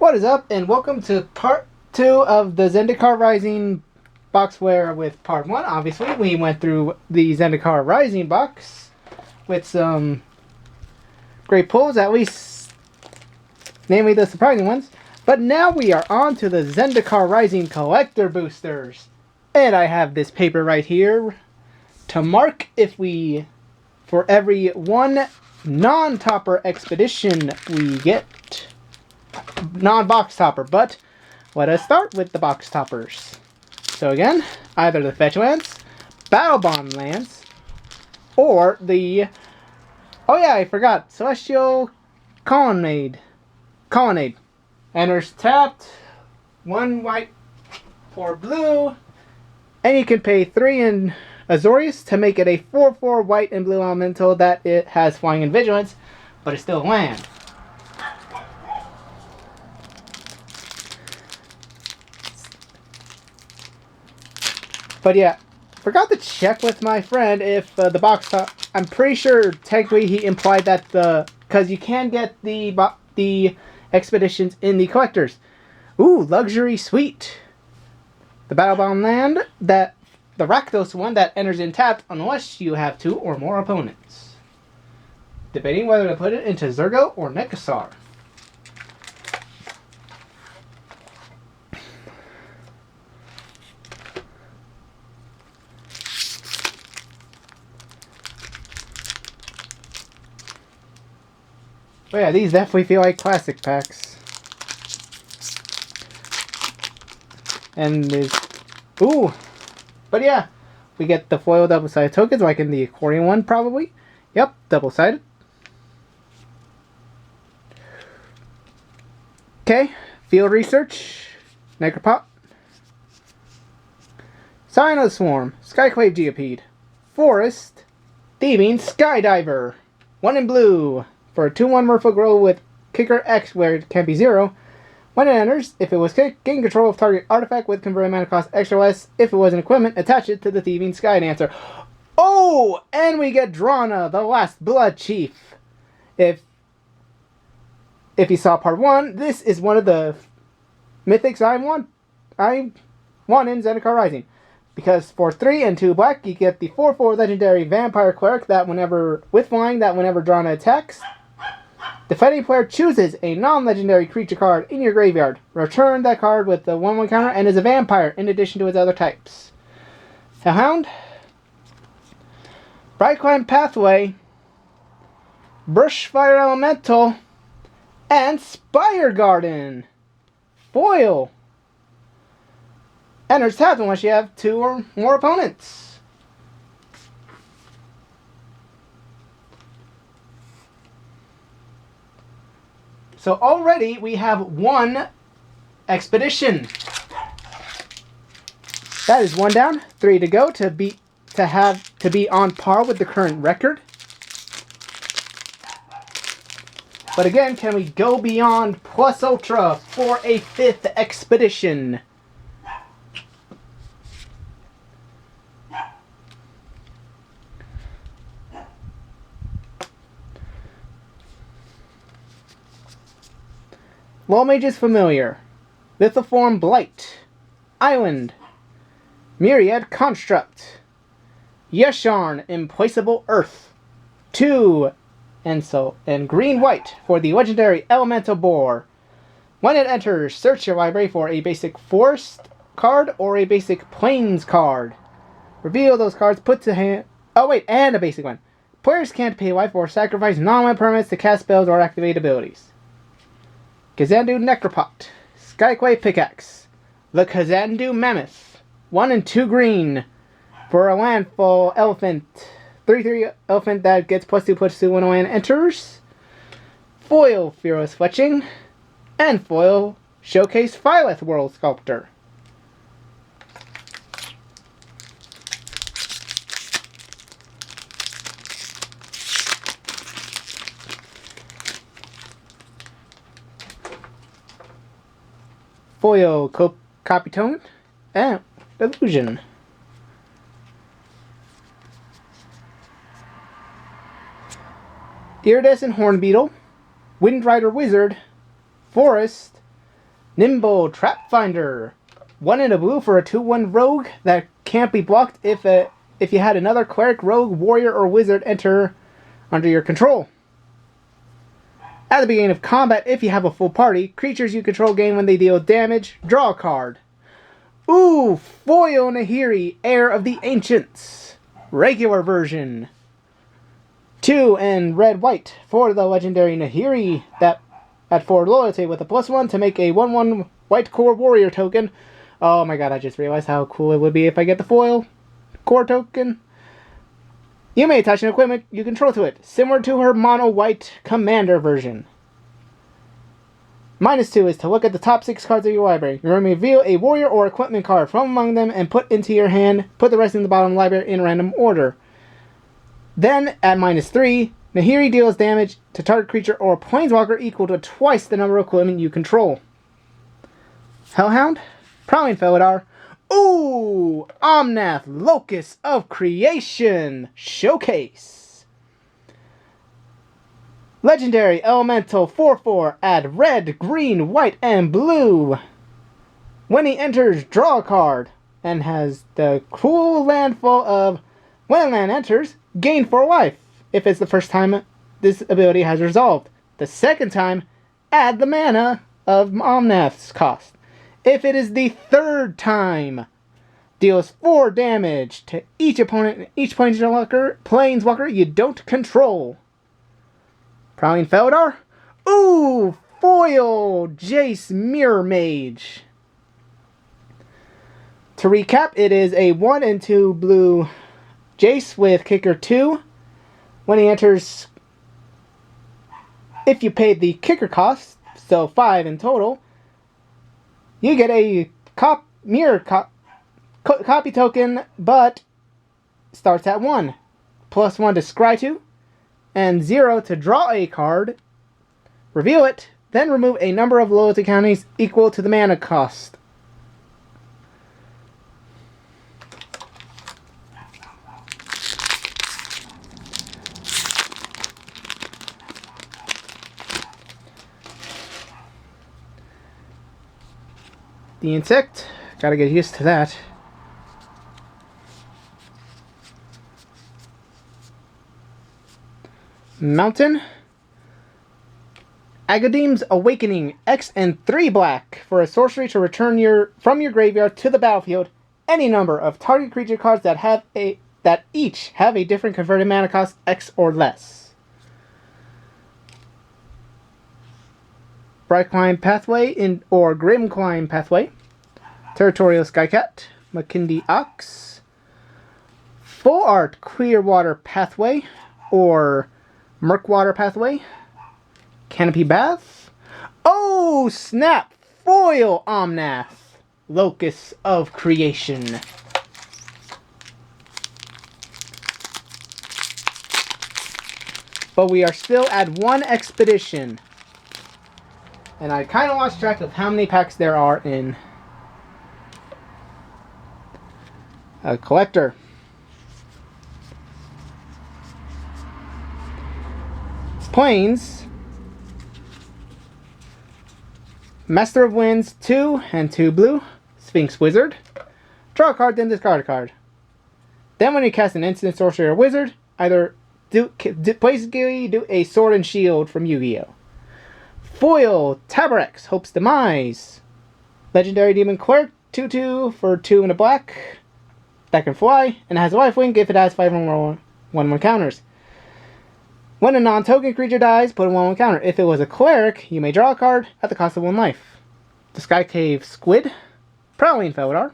What is up, and welcome to part 2 of the Zendikar Rising boxware with part 1. Obviously, we went through the Zendikar Rising box with some great pulls, at least, namely the surprising ones. But now we are on to the Zendikar Rising collector boosters. And I have this paper right here to mark if we, for every one non-topper expedition we get, non-box topper, but let us start with the box toppers. So again, either the fetch lands, battle bond lands, or the, oh yeah, I forgot, celestial colonnade. Enters tapped, 1 white, 4 blue, and you can pay 3 in Azorius to make it a 4/4 white and blue elemental that it has flying and vigilance, but it's still a land. But yeah, forgot to check with my friend if the box top. I'm pretty sure technically he implied that because you can get the expeditions in the collectors. Ooh, luxury suite. The battlebound land the Rakdos one that enters in tapped unless you have 2 or more opponents. Debating whether to put it into Zergo or Nekasar. But yeah, these definitely feel like classic packs. And there's... Ooh! But yeah, we get the foil double-sided tokens, like in the accordion one, probably. Yep, double-sided. Okay, field research. Necropop. Sign of the Swarm. Skyclave Geopede. Forest. Thieving Skydiver. 1 in blue. For a 2/1 Merfolk roll with Kicker X where it can be 0. When it enters, if it was kicked, gain control of target artifact with converted mana cost extra less. If it was an equipment, attach it to the Thieving Sky Dancer. Oh! And we get Drana, the Last Blood Chief. If you saw part 1, this is one of the mythics I want in Zendikar Rising. Because for 3 and 2 black, you get the 4/4 legendary Vampire Cleric that whenever Drana attacks, defending player chooses a non-legendary creature card in your graveyard. Return that card with the 1/1 counter and is a vampire in addition to its other types. Hellhound, Brightclimb Pathway, Brushfire Elemental, and Spire Garden. Foil. Enters tapped unless you have 2 or more opponents. So already we have 1 expedition. That is 1 down, 3 to go to be on par with the current record. But again, can we go beyond plus ultra for a 5th expedition? Lawmage's Familiar, Lithoform Blight, Island, Myriad Construct, Yesharn Implacable Earth, 2, and green-white for the legendary Elemental Boar. When it enters, search your library for a basic Forest card or a basic Plains card. Reveal those cards, put to hand... Oh wait, and a basic one. Players can't pay life or sacrifice non-land permanents to cast spells or activate abilities. Kazandu Necropot, Skyclave Pickaxe, the Kazandu Mammoth, 1 and 2 green for a landfall elephant, 3/3 elephant that gets +2/+2 when a land enters. Foil Fearless Fletching, and foil Showcase Phyleth World Sculptor. Foil Copytone and Illusion. Iridescent Hornbeetle, Windrider Wizard, Forest, Nimble Trap Finder. 1 in a blue for a 2/1 rogue that can't be blocked if you had another cleric, rogue, warrior, or wizard enter under your control. At the beginning of combat, if you have a full party, creatures you control gain when they deal damage. Draw a card. Ooh, foil Nahiri, Heir of the Ancients. Regular version. 2 and red-white for the legendary Nahiri that at 4 loyalty with a +1 to make a 1/1 white core warrior token. Oh my god, I just realized how cool it would be if I get the foil core token. You may attach an equipment you control to it, similar to her mono-white commander version. -2 is to look at the top 6 cards of your library. You may reveal a warrior or equipment card from among them and put into your hand. Put the rest in the bottom of the library in random order. Then, at -3, Nahiri deals damage to target creature or planeswalker equal to twice the number of equipment you control. Hellhound? Prowling Felidar. Ooh! Omnath, Locus of Creation! Showcase! Legendary Elemental 4/4. Add red, green, white, and blue. When he enters, draw a card. And has the cool landfall of when land enters, gain 4 life. If it's the first time this ability has resolved. The second time, add the mana of Omnath's cost. If it is the third time, deals 4 damage to each opponent and each planeswalker you don't control. Prowling Felidar. Ooh, foil Jace Mirror Mage. To recap, it is a 1 and 2 blue Jace with kicker 2. When he enters, if you paid the kicker cost, so 5 in total, you get a copy token, but starts at 1. +1 to scry to, and 0 to draw a card, reveal it, then remove a number of loyalty countings equal to the mana cost. The insect, gotta get used to that. Mountain. Agadeem's Awakening. X and 3 black for a sorcery to return from your graveyard to the battlefield any number of target creature cards that each have a different converted mana cost X or less. Brightclimb Pathway or Grimclimb Pathway. Territorial Skycat. Makindi Ox. Full Art Clearwater Pathway or Murkwater Pathway. Canopy Bath. Oh, snap! Foil Omnath, Locus of Creation. But we are still at 1 expedition. And I kind of lost track of how many packs there are in a collector. Plains. Master of Winds, 2 and 2 blue. Sphinx Wizard. Draw a card, then discard a card. Then when you cast an instant, sorcery, or wizard, either basically do a Sword and Shield from Yu-Gi-Oh! Foil Tabarex, Hope's Demise. Legendary Demon Cleric, 2/2 for 2 and a black. That can fly, and has a lifelink if it has 5 or more 1/1 counters. When a non-token creature dies, put a 1/1 counter. If it was a cleric, you may draw a card at the cost of 1 life. The Skyclave Squid. Prowling Felidar.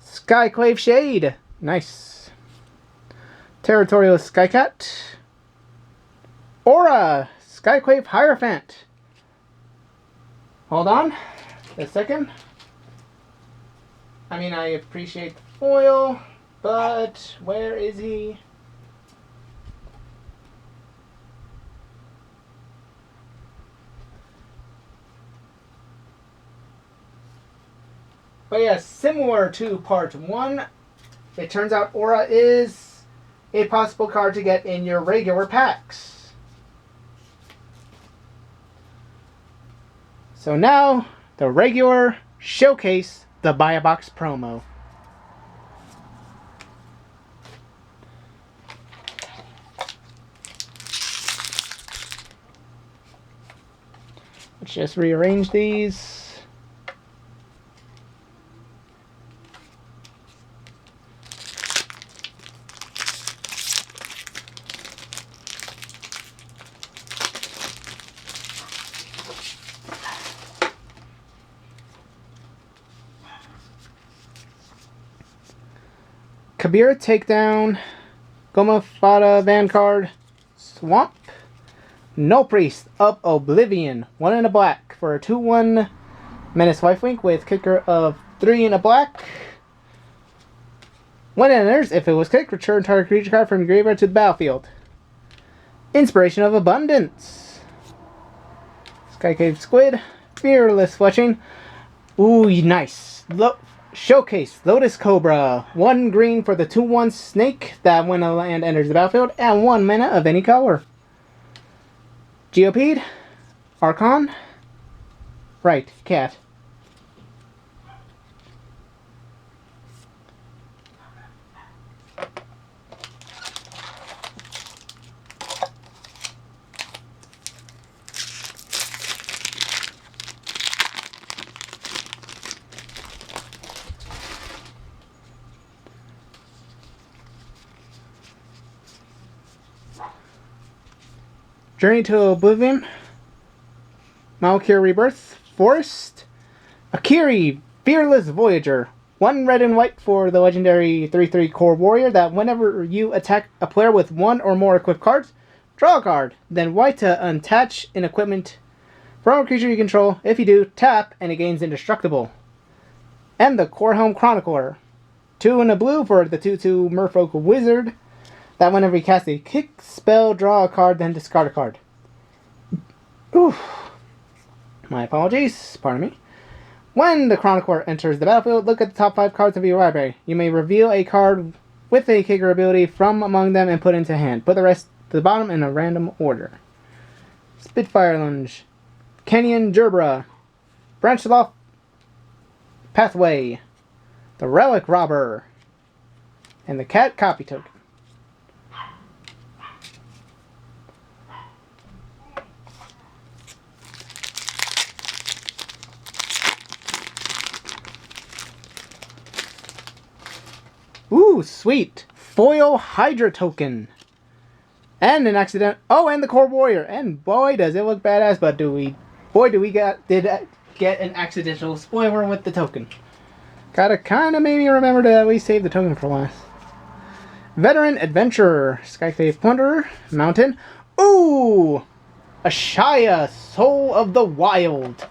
Skyclave Shade. Nice. Territorial Skycat. Aura. Skyclave Hierophant. Hold on a second. I mean, I appreciate the foil, but where is he? But yeah, similar to part 1, it turns out Aura is a possible card to get in your regular packs. So now, the regular, showcase, the buy a box promo. Let's just rearrange these. Kabir Takedown, Goma Fada Vanguard, Swamp, No Priest of Oblivion, 1 in a black for a 2/1 Menace Lifelink with kicker of 3 in a black. When it enters, if it was kicked, return target creature card from your graveyard to the battlefield. Inspiration of Abundance, Skycave Squid, Fearless Fletching. Ooh, nice. Showcase, Lotus Cobra, 1 green for the 2/1 snake that when a land enters the battlefield, and 1 mana of any color. Geopede, Archon, right, cat. Journey to Oblivion, Malkir Rebirth, Forest, Akiri, Fearless Voyager, 1 red and white for the legendary 3/3 core warrior that whenever you attack a player with 1 or more equipped cards, draw a card, then white to untouch an equipment from a creature you control. If you do, tap and it gains indestructible. And the Corehelm Chronicler, 2 in a blue for the 2/2 Merfolk Wizard that whenever you cast a kick spell, draw a card, then discard a card. Oof. My apologies, pardon me. When the Chronicler enters the battlefield, look at the top 5 cards of your library. You may reveal a card with a kicker ability from among them and put it into hand. Put the rest to the bottom in a random order. Spitfire Lunge, Kenyan Gerbera, Brancheloff Pathway, the Relic Robber, and the Cat Copy Token. Ooh, sweet. Foil Hydra Token. And an accident. Oh, and the Core Warrior. And boy, does it look badass, but do we get an accidental spoiler with the token. Gotta kinda made me remember to at least save the token for last. Veteran Adventurer, Skyclave Plunderer, Mountain. Ooh! Ashaya, Soul of the Wild.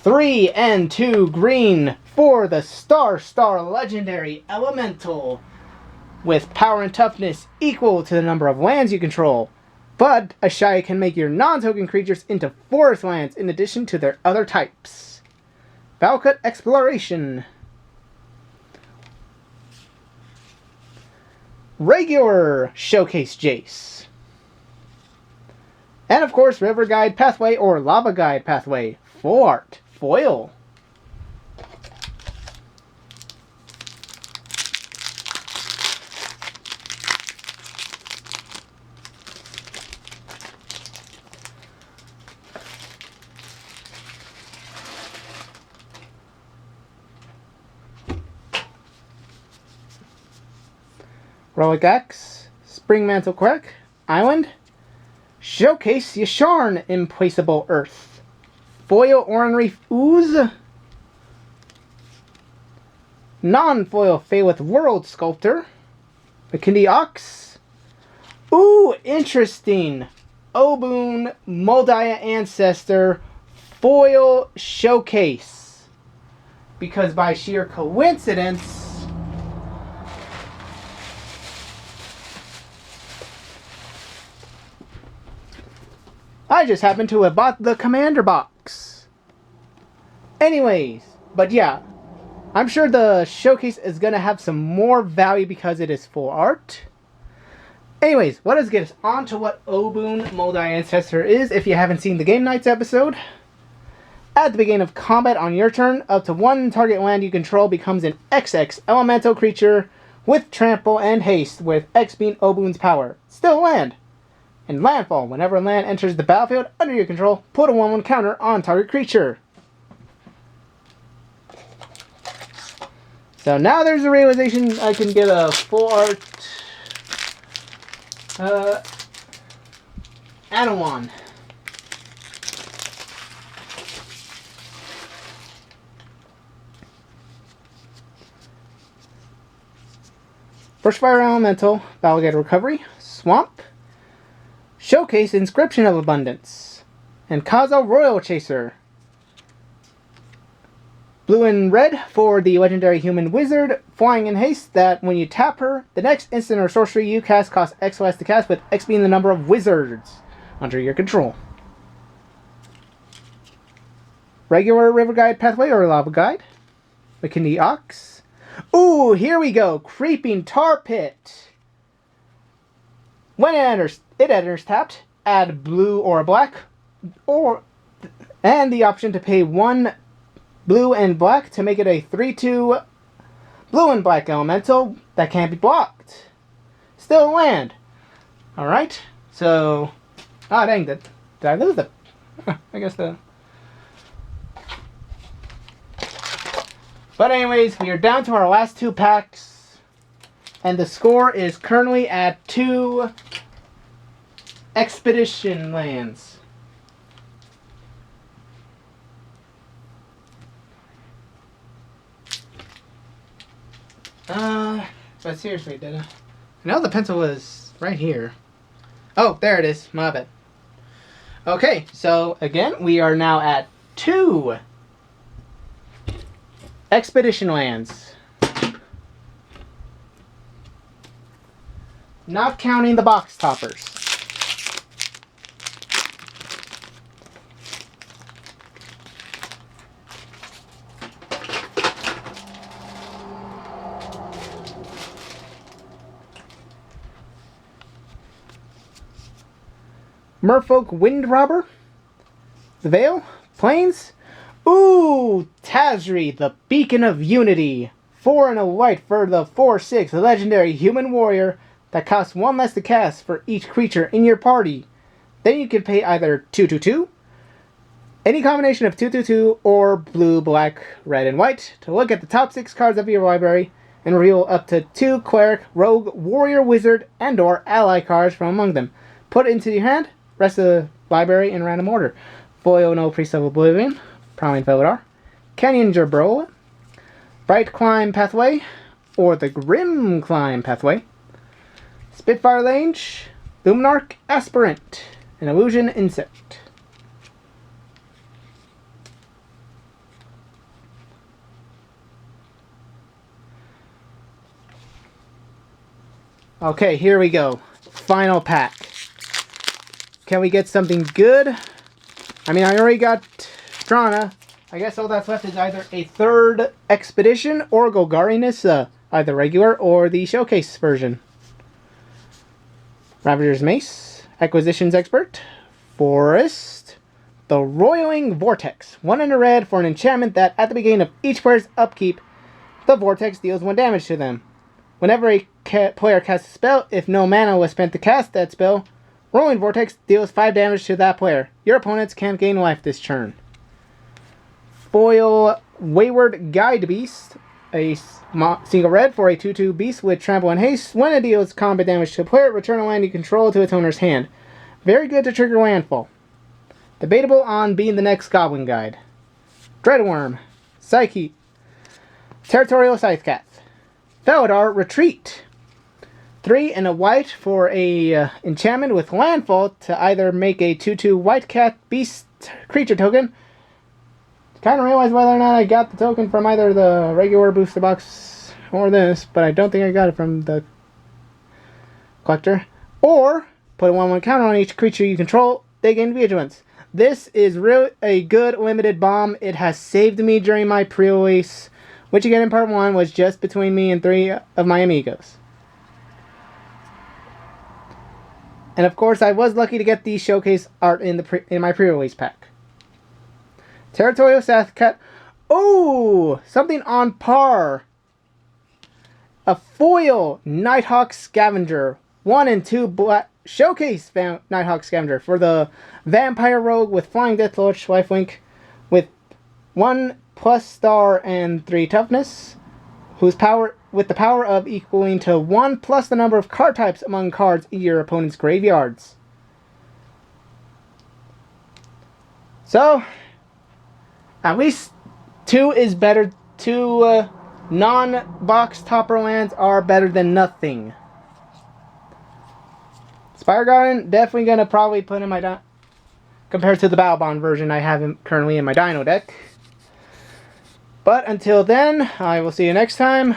3 and 2 green for the Star Legendary Elemental with power and toughness equal to the number of lands you control. But Ashaya can make your non-token creatures into forest lands in addition to their other types. Valkut Exploration. Regular Showcase Jace. And of course, River Guide Pathway or Lava Guide Pathway. Full art. Foil. Relic X, Spring Mantle Quirk, Island, Showcase Yasharn Implacable Earth, Foil Oran Reef Ooze, Non-Foil Fayleth World Sculptor, McKindy Ox, ooh, interesting, Obun Moldiah Ancestor, Foil Showcase, because by sheer coincidence, I just happened to have bought the Commander box. Anyways, but yeah, I'm sure the showcase is going to have some more value because it is full art. Anyways, let us get on to what Obun Moldiah Ancestor is if you haven't seen the Game Nights episode. At the beginning of combat on your turn, up to one target land you control becomes an XX elemental creature with trample and haste, with X being Obun's power. Still land. In landfall, whenever land enters the battlefield under your control, put a 1/1 counter on target creature. So now there's a realization I can get a full art Anawan. First Fire Elemental, Battlegate Recovery, Swamp, Showcase Inscription of Abundance, and Kazo Royal Chaser. Blue and red for the legendary human wizard, flying in haste, that when you tap her, the next instant or sorcery you cast costs X less to cast, with X being the number of wizards under your control. Regular River Guide Pathway or Lava Guide. McKinney Ox. Ooh, here we go. Creeping Tar Pit. When it enters tapped, add blue or black, and the option to pay 1 blue and black to make it a 3/2 blue and black elemental that can't be blocked. Still land. Alright, so... Ah, dang, did I lose it? I guess the... But anyways, we are down to our last 2 packs, and the score is currently at 2 expedition lands. But seriously, did I know the pencil was right here? Oh, there it is. My bad. Okay, so again, we are now at 2 expedition lands. Not counting the box toppers. Merfolk Wind Robber, the Veil, Plains. Ooh, Tazri, the Beacon of Unity. 4 and a white for the 4/6 legendary human warrior that costs 1 less to cast for each creature in your party. Then you can pay either 2/2, any combination of 2/2, or blue, black, red, and white to look at the top 6 cards of your library and reveal up to 2 cleric, rogue, warrior, wizard, and/or ally cards from among them. Put it into your hand. Rest of the library in random order. Foil No Priest of Oblivion, Prowling Felidar, Canyon Gerbrola, Bright Climb Pathway, or the Grim Climb Pathway, Spitfire Lange, Luminarch Aspirant, and Illusion Insect. Okay, here we go. Final pack. Can we get something good? I mean, I already got Drana. I guess all that's left is either a 3rd Expedition or Golgari, either regular or the Showcase version. Ravager's Mace, Acquisitions Expert, Forest, the Roiling Vortex. 1 and a red for an enchantment that at the beginning of each player's upkeep, the Vortex deals 1 damage to them. Whenever a player casts a spell, if no mana was spent to cast that spell, Rolling Vortex deals 5 damage to that player. Your opponents can't gain life this turn. Foil Wayward Guide Beast. A single red for a 2/2 beast with trample and haste. When it deals combat damage to a player, return a land you control to its owner's hand. Very good to trigger landfall. Debatable on being the next Goblin Guide. Dreadworm. Psyche. Territorial Scythecat. Felidar Retreat. 3 and a white for a enchantment with landfall to either make a 2/2 white cat beast creature token. Kind of realize whether or not I got the token from either the regular booster box or this, but I don't think I got it from the collector. Or put a 1/1 counter on each creature you control. They gain vigilance. This is really a good limited bomb. It has saved me during my pre-release, which again in part 1 was just between me and 3 of my amigos. And of course, I was lucky to get the showcase art in my pre-release pack. Territorial Sasscat. Oh, something on par. A foil Nighthawk Scavenger. 1 and 2 black showcase Nighthawk Scavenger for the Vampire Rogue with Flying Deathlord Lifelink with 1 plus star and 3 toughness, whose power with the power of equaling to 1 plus the number of card types among cards in your opponent's graveyards. So, at least 2 is better. 2 non-box topper lands are better than nothing. Spire Garden, definitely going to probably put in my compared to the Battle Bond version I have currently in my Dino deck. But until then, I will see you next time.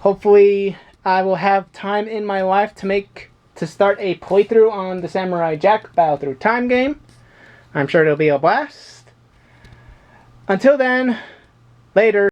Hopefully, I will have time in my life to start a playthrough on the Samurai Jack Battle Through Time game. I'm sure it'll be a blast. Until then, later.